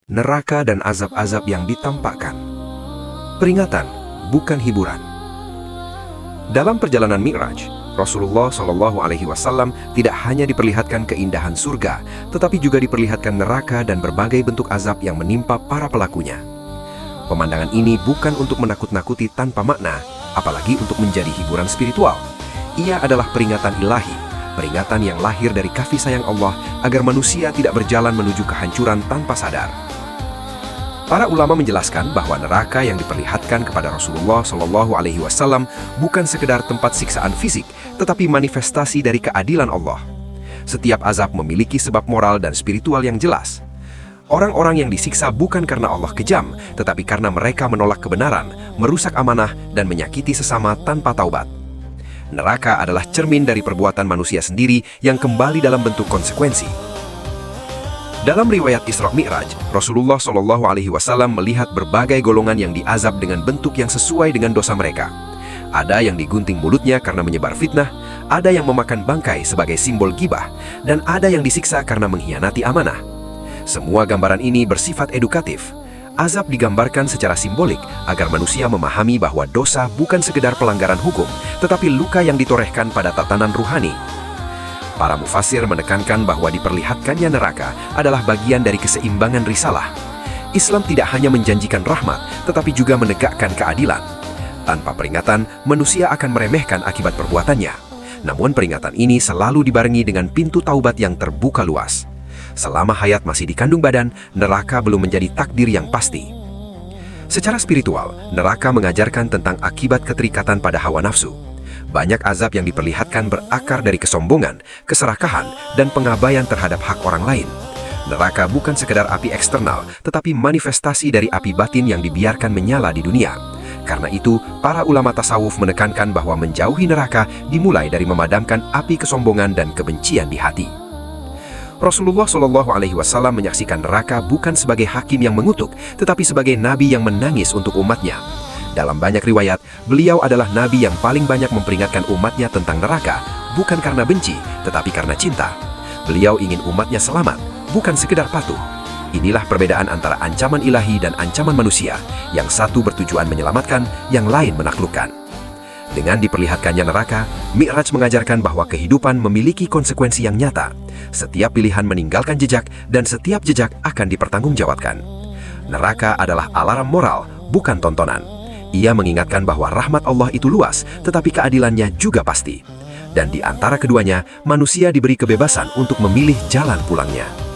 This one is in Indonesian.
neraka dan azab-azab yang ditampakkan. Peringatan, bukan hiburan. Dalam perjalanan Mi'raj, Rasulullah SAW tidak hanya diperlihatkan keindahan surga, tetapi juga diperlihatkan neraka dan berbagai bentuk azab yang menimpa para pelakunya. Pemandangan ini bukan untuk menakut-nakuti tanpa makna, apalagi untuk menjadi hiburan spiritual. Ia adalah peringatan ilahi, peringatan yang lahir dari kasih sayang Allah agar manusia tidak berjalan menuju kehancuran tanpa sadar. Para ulama menjelaskan bahwa neraka yang diperlihatkan kepada Rasulullah SAW bukan sekedar tempat siksaan fisik, tetapi manifestasi dari keadilan Allah. Setiap azab memiliki sebab moral dan spiritual yang jelas. Orang-orang yang disiksa bukan karena Allah kejam, tetapi karena mereka menolak kebenaran, merusak amanah, dan menyakiti sesama tanpa taubat. Neraka adalah cermin dari perbuatan manusia sendiri yang kembali dalam bentuk konsekuensi. Dalam riwayat Isra Mi'raj, Rasulullah SAW melihat berbagai golongan yang diazab dengan bentuk yang sesuai dengan dosa mereka. Ada yang digunting mulutnya karena menyebar fitnah, ada yang memakan bangkai sebagai simbol gibah, dan ada yang disiksa karena mengkhianati amanah. Semua gambaran ini bersifat edukatif. Azab digambarkan secara simbolik agar manusia memahami bahwa dosa bukan sekedar pelanggaran hukum, tetapi luka yang ditorehkan pada tatanan ruhani. Para mufassir menekankan bahwa diperlihatkannya neraka adalah bagian dari keseimbangan risalah. Islam tidak hanya menjanjikan rahmat, tetapi juga menegakkan keadilan. Tanpa peringatan, manusia akan meremehkan akibat perbuatannya. Namun peringatan ini selalu dibarengi dengan pintu taubat yang terbuka luas. Selama hayat masih dikandung badan, neraka belum menjadi takdir yang pasti. Secara spiritual, neraka mengajarkan tentang akibat keterikatan pada hawa nafsu. Banyak azab yang diperlihatkan berakar dari kesombongan, keserakahan, dan pengabaian terhadap hak orang lain. Neraka bukan sekedar api eksternal, tetapi manifestasi dari api batin yang dibiarkan menyala di dunia. Karena itu, para ulama tasawuf menekankan bahwa menjauhi neraka dimulai dari memadamkan api kesombongan dan kebencian di hati. Rasulullah SAW menyaksikan neraka bukan sebagai hakim yang mengutuk, tetapi sebagai nabi yang menangis untuk umatnya. Dalam banyak riwayat, beliau adalah nabi yang paling banyak memperingatkan umatnya tentang neraka, bukan karena benci, tetapi karena cinta. Beliau ingin umatnya selamat, bukan sekedar patuh. Inilah perbedaan antara ancaman ilahi dan ancaman manusia, yang satu bertujuan menyelamatkan, yang lain menaklukkan. Dengan diperlihatkannya neraka, Mi'raj mengajarkan bahwa kehidupan memiliki konsekuensi yang nyata. Setiap pilihan meninggalkan jejak, dan setiap jejak akan dipertanggungjawabkan. Neraka adalah alarm moral, bukan tontonan. Ia mengingatkan bahwa rahmat Allah itu luas, tetapi keadilannya juga pasti. Dan di antara keduanya, manusia diberi kebebasan untuk memilih jalan pulangnya.